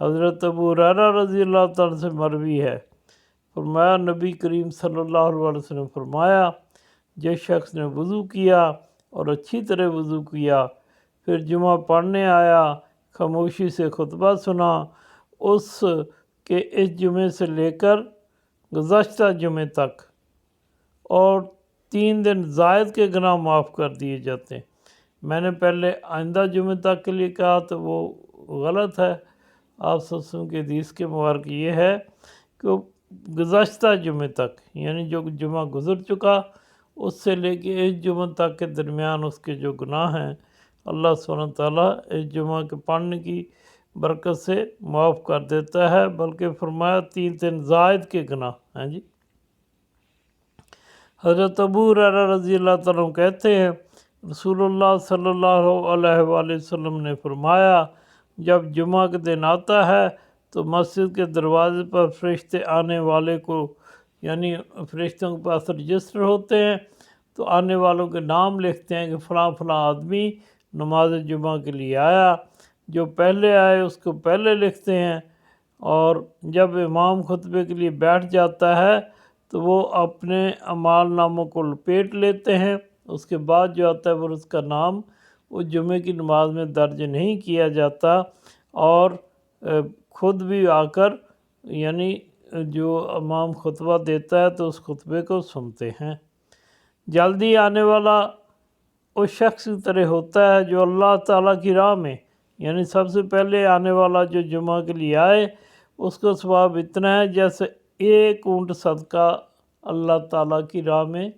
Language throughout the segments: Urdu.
حضرت ابو ہریرہ رضی اللہ تعالیٰ سے مروی ہے، فرمایا نبی کریم صلی اللہ علیہ وسلم فرمایا، جس شخص نے وضو کیا اور اچھی طرح وضو کیا، پھر جمعہ پڑھنے آیا، خاموشی سے خطبہ سنا، اس کے اس جمعے سے لے کر گزشتہ جمعے تک اور 3 دن زائد کے گناہ معاف کر دیے جاتے ہیں۔ میں نے پہلے آئندہ جمعے تک کے لیے کہا تو وہ غلط ہے۔ آپ صلی اللہ علیہ وسلم کی حدیث کے مبارک یہ ہے کہ گزشتہ جمعے تک، یعنی جو جمعہ گزر چکا اس سے لے کے اس جمعہ تک کے درمیان اس کے جو گناہ ہیں، اللہ سبحانہ وتعالیٰ اس جمعہ کے پڑھنے کی برکت سے معاف کر دیتا ہے، بلکہ فرمایا 3 دن زائد کے گناہ ہیں جی۔ حضرت ابو ہریرہ رضی اللہ تعالیٰ عنہ کہتے ہیں، رسول اللہ صلی اللہ علیہ وآلہ وسلم نے فرمایا، جب جمعہ کے دن آتا ہے تو مسجد کے دروازے پر فرشتے آنے والے کو، یعنی فرشتوں کے پاس رجسٹر ہوتے ہیں، تو آنے والوں کے نام لکھتے ہیں کہ فلاں فلاں آدمی نماز جمعہ کے لیے آیا۔ جو پہلے آئے اس کو پہلے لکھتے ہیں، اور جب امام خطبے کے لیے بیٹھ جاتا ہے تو وہ اپنے اعمال ناموں کو لپیٹ لیتے ہیں۔ اس کے بعد جو آتا ہے وہ اس کا نام اس جمعے کی نماز میں درج نہیں کیا جاتا، اور خود بھی آ کر، یعنی جو امام خطبہ دیتا ہے تو اس خطبے کو سنتے ہیں۔ جلدی آنے والا اس شخص کی طرح ہوتا ہے جو اللہ تعالیٰ کی راہ میں، یعنی سب سے پہلے آنے والا جو جمعہ کے لیے آئے، اس کا ثواب اتنا ہے جیسے 1 اونٹ صدقہ اللہ تعالیٰ کی راہ میں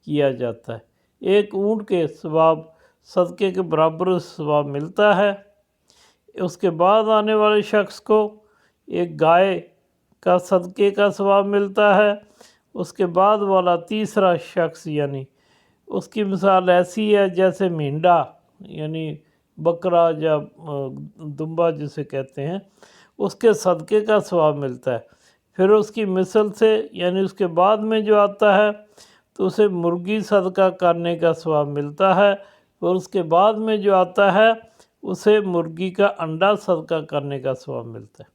کیا جاتا ہے۔ 1 اونٹ کے ثواب صدقے کے برابر ثواب ملتا ہے۔ اس کے بعد آنے والے شخص کو 1 گائے کا صدقے کا ثواب ملتا ہے۔ اس کے بعد والا تیسرا شخص، یعنی اس کی مثال ایسی ہے جیسے مینڈا، یعنی بکرا یا دمبا جسے کہتے ہیں، اس کے صدقے کا ثواب ملتا ہے۔ پھر اس کی مثل سے، یعنی اس کے بعد میں جو آتا ہے تو اسے مرغی صدقہ کرنے کا ثواب ملتا ہے، اور اس کے بعد میں جو آتا ہے اسے مرغی کا انڈا صدقہ کرنے کا ثواب ملتا ہے۔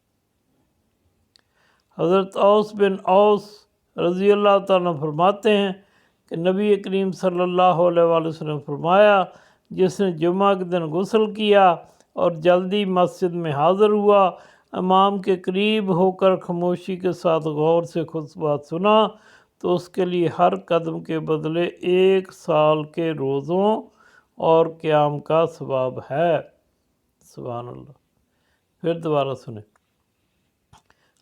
حضرت اوس بن اوس رضی اللہ تعالیٰ عنہ فرماتے ہیں کہ نبی کریم صلی اللہ علیہ وآلہ وسلم فرمایا، جس نے جمعہ کے دن غسل کیا اور جلدی مسجد میں حاضر ہوا، امام کے قریب ہو کر خاموشی کے ساتھ غور سے خطبہ سنا، تو اس کے لیے ہر قدم کے بدلے 1 سال کے روزوں اور قیام کا ثواب ہے۔ سبحان اللہ۔ پھر دوبارہ سنیں،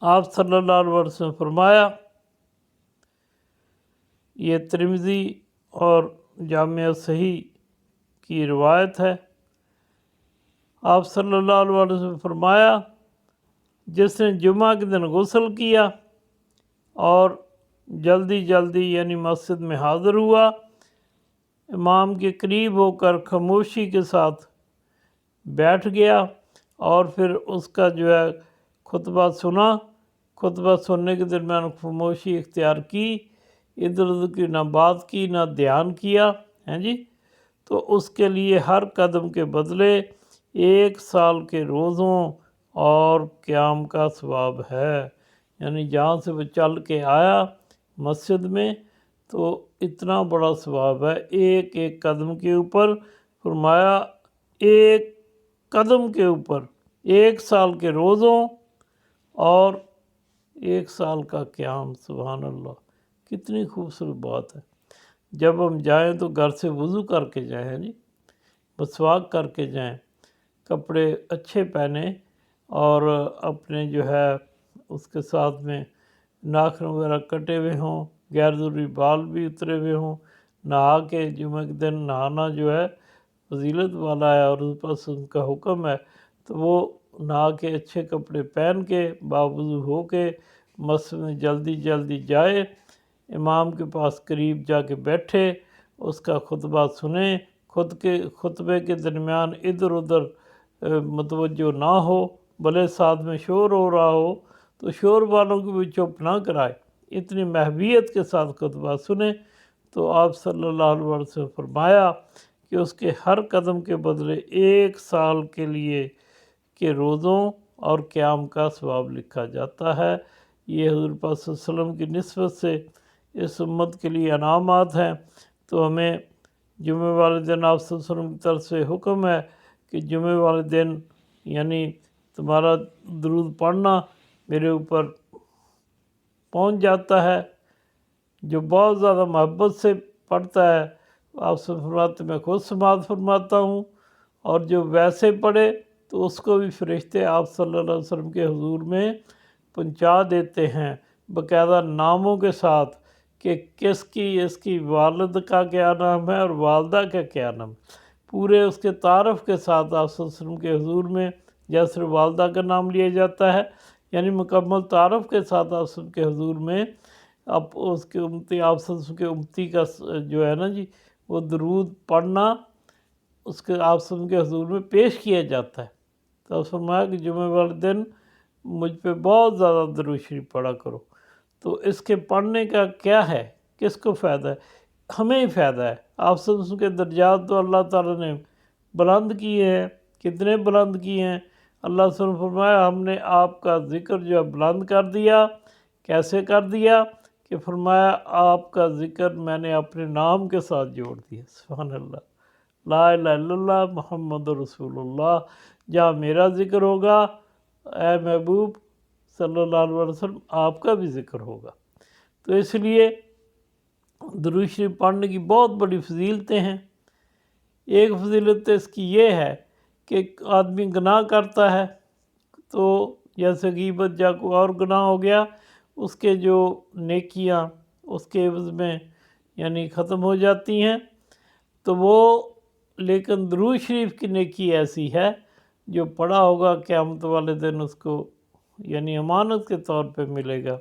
آپ صلی اللہ علیہ وسلم فرمایا، یہ ترمذی اور جامع صحیح کی روایت ہے، آپ صلی اللہ علیہ وسلم فرمایا، جس نے جمعہ کے دن غسل کیا اور جلدی یعنی مسجد میں حاضر ہوا، امام کے قریب ہو کر خاموشی کے ساتھ بیٹھ گیا، اور پھر اس کا جو ہے خطبہ سنا، خطبہ سننے کے درمیان خاموشی اختیار کی، ادھر ادھر کی نہ بات کی نہ دھیان کیا ہیں جی، تو اس کے لیے ہر قدم کے بدلے 1 سال کے روزوں اور قیام کا ثواب ہے۔ یعنی جہاں سے وہ چل کے آیا مسجد میں تو اتنا بڑا ثواب ہے، ایک قدم کے اوپر، فرمایا 1 قدم کے اوپر 1 سال کے روزوں اور 1 سال کا قیام۔ سبحان اللہ، کتنی خوبصورت بات ہے۔ جب ہم جائیں تو گھر سے وضو کر کے جائیں جی، مسواک کر کے جائیں، کپڑے اچھے پہنیں، اور اپنے جو ہے اس کے ساتھ میں ناخن وغیرہ کٹے ہوئے ہوں، غیر ضروری بال بھی اترے ہوئے ہوں، نہا کے، جمعہ کے دن نہانا جو ہے فضیلت والا ہے اور اس پر ان کا حکم ہے، تو وہ نہا کے اچھے کپڑے پہن کے باوضو ہو کے مسجد میں جلدی جائے، امام کے پاس قریب جا کے بیٹھے، اس کا خطبہ سنیں، خطبے کے درمیان ادھر ادھر متوجہ نہ ہو، بھلے ساتھ میں شور ہو رہا ہو تو شور والوں کو بھی چپ نہ کرائے، اتنی محبیت کے ساتھ خطبہ سنیں۔ تو آپ صلی اللہ علیہ وسلم نے فرمایا کہ اس کے ہر قدم کے بدلے 1 سال کے لیے کے روزوں اور قیام کا ثواب لکھا جاتا ہے۔ یہ حضور پاک صلی اللہ علیہ وسلم کی نسبت سے اس امت کے لیے انعامات ہیں۔ تو ہمیں جمعہ والے دن آپ صلی اللہ علیہ وسلم کی طرف سے حکم ہے کہ جمعہ والے دن یعنی تمہارا درود پڑھنا میرے اوپر پہنچ جاتا ہے۔ جو بہت زیادہ محبت سے پڑھتا ہے آپ سے فرماتے میں خود سماعت فرماتا ہوں، اور جو ویسے پڑھے تو اس کو بھی فرشتے آپ صلی اللہ علیہ وسلم کے حضور میں پہنچا دیتے ہیں باقاعدہ ناموں کے ساتھ کہ کس کی، اس کی والد کا کیا نام ہے اور والدہ کا کیا نام، پورے اس کے تعارف کے ساتھ آپ صلی اللہ علیہ وسلم کے حضور میں جیسے والدہ کا نام لیا جاتا ہے، یعنی مکمل تعارف کے ساتھ آپ صلی اللہ علیہ وسلم کے حضور میں اب اس کے امتی، آپ صلی اللہ علیہ وسلم کے امتی کا جو ہے نا جی وہ درود پڑھنا اس کے آپ صلی اللہ علیہ وسلم کے حضور میں پیش کیا جاتا ہے۔ تو فرمایا کہ جمعہ والے دن مجھ پہ بہت زیادہ درود شریف پڑھا کرو۔ تو اس کے پڑھنے کا کیا ہے، کس کو فائدہ ہے؟ ہمیں ہی فائدہ ہے۔ آپ صلی اللہ علیہ وسلم کے درجات تو اللہ تعالیٰ نے بلند کیے ہیں، کتنے بلند کیے ہیں۔ اللہ صلی اللہ علیہ وسلم فرمایا ہم نے آپ کا ذکر جو ہے بلند کر دیا۔ کیسے کر دیا؟ کہ فرمایا آپ کا ذکر میں نے اپنے نام کے ساتھ جوڑ دیا۔ سبحان اللہ، لا الہ الا اللہ محمد رسول اللہ۔ جہاں میرا ذکر ہوگا اے محبوب صلی اللہ علیہ وسلم آپ کا بھی ذکر ہوگا۔ تو اس لیے درود شریف پڑھنے کی بہت بڑی فضیلتیں ہیں۔ ایک فضیلت اس کی یہ ہے کہ آدمی گناہ کرتا ہے تو جیسے غیبت یا کوئی اور گناہ ہو گیا، اس کے جو نیکیاں اس کے عوض میں یعنی ختم ہو جاتی ہیں، تو وہ لیکن درود شریف کی نیکی ایسی ہے جو پڑھا ہوگا قیامت والے دن اس کو یعنی امانت کے طور پہ ملے گا۔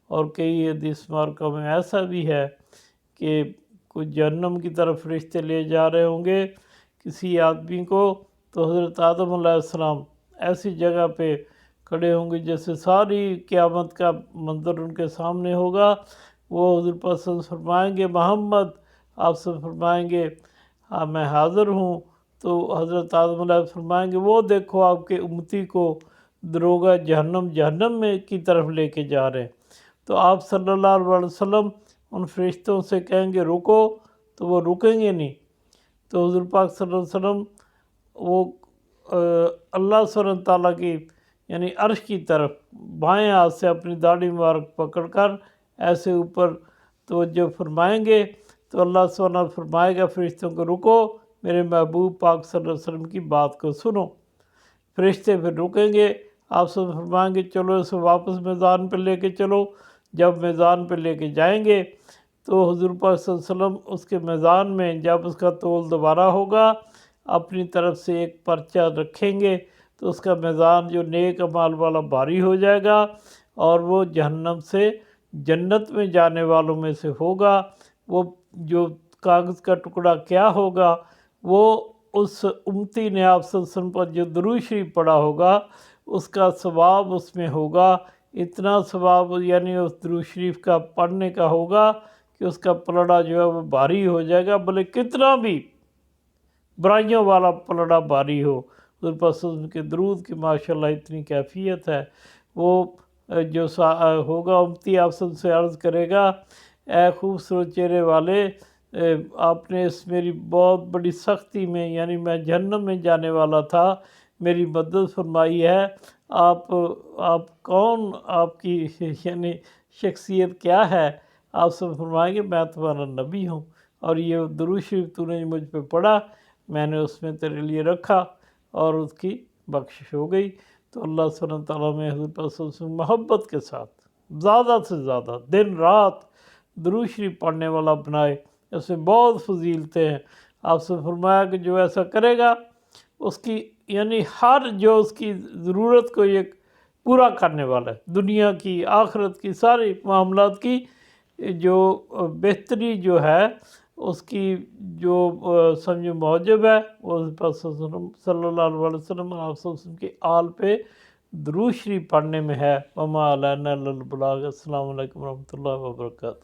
اور کئی حدیث مبارکہ میں ایسا بھی ہے کہ کچھ جہنم کی طرف فرشتے لے جا رہے ہوں گے کسی آدمی کو، تو حضرت آدم علیہ السلام ایسی جگہ پہ کھڑے ہوں گے جیسے ساری قیامت کا منظر ان کے سامنے ہوگا۔ وہ حضور پاک صلی اللہ علیہ وسلم فرمائیں گے محمد، آپ سے فرمائیں گے ہاں میں حاضر ہوں، تو حضرت آدم علیہ السلام فرمائیں گے وہ دیکھو آپ کے امتی کو دروغہ جہنم میں کی طرف لے کے جا رہے ہیں۔ تو آپ صلی اللہ علیہ وسلم ان فرشتوں سے کہیں گے رکو، تو وہ رکیں گے نہیں۔ تو حضور پاک صلی اللہ علیہ وسلم وہ اللہ سبحانہ تعالیٰ کی یعنی عرش کی طرف بائیں ہاتھ سے اپنی داڑھی مبارک پکڑ کر ایسے اوپر توجہ فرمائیں گے، تو اللہ سبحانہ فرمائے گا فرشتوں کو رکو، میرے محبوب پاک صلی اللہ علیہ وسلم کی بات کو سنو۔ فرشتے پھر رکیں گے، آپ سے فرمائیں گے چلو اسے واپس میدان پہ لے کے چلو۔ جب میدان پہ لے کے جائیں گے تو حضور پاک صلی اللہ علیہ وسلم اس کے میدان میں جب اس کا تول دوبارہ ہوگا اپنی طرف سے ایک پرچہ رکھیں گے، تو اس کا میدان جو نیک اعمال والا بھاری ہو جائے گا اور وہ جہنم سے جنت میں جانے والوں میں سے ہوگا۔ وہ جو کاغذ کا ٹکڑا کیا ہوگا، وہ اس امتی نے آپ صلی اللہ علیہ وسلم پر جو درود شریف پڑھا ہوگا اس کا ثواب اس میں ہوگا۔ اتنا ثواب یعنی اس درود شریف کا پڑھنے کا ہوگا کہ اس کا پلڑا جو ہے وہ بھاری ہو جائے گا، بھلے کتنا بھی برائیوں والا پلڑا بھاری ہو۔ حضور پاک صلی اللہ علیہ وسلم کے درود کی ماشاءاللہ اتنی کیفیت ہے۔ وہ جو ہوگا امتی آپ سب سے عرض کرے گا اے خوبصورت چہرے والے، آپ نے اس میری بہت بڑی سختی میں یعنی میں جہنم میں جانے والا تھا، میری مدد فرمائی ہے۔ آپ کون، آپ کی یعنی شخصیت کیا ہے؟ آپ سب فرمائیں گے میں تمہارا نبی ہوں، اور یہ درود شریف تو نے مجھ پہ پڑھا، میں نے اس میں تیرے لیے رکھا اور اس کی بخشش ہو گئی۔ تو اللہ سبحانہ تعالیٰ میں حضور پاک صلی اللہ علیہ وسلم محبت کے ساتھ زیادہ سے زیادہ دن رات درود شریف پڑھنے والا بنائے۔ اس میں بہت فضیلتیں ہیں۔ آپ سے فرمایا کہ جو ایسا کرے گا اس کی یعنی ہر جو اس کی ضرورت کو یہ پورا کرنے والا ہے، دنیا کی آخرت کی ساری معاملات کی جو بہتری جو ہے اس کی جو سمجھو موجب ہے وہ صلی اللہ علیہ وسلم اور آپ صلی اللہ علیہ وسلم کے آل پہ درود شریف پڑھنے میں ہے۔ وما علینا الا البلاغ۔ السلام علیکم ورحمۃ اللہ وبرکاتہ۔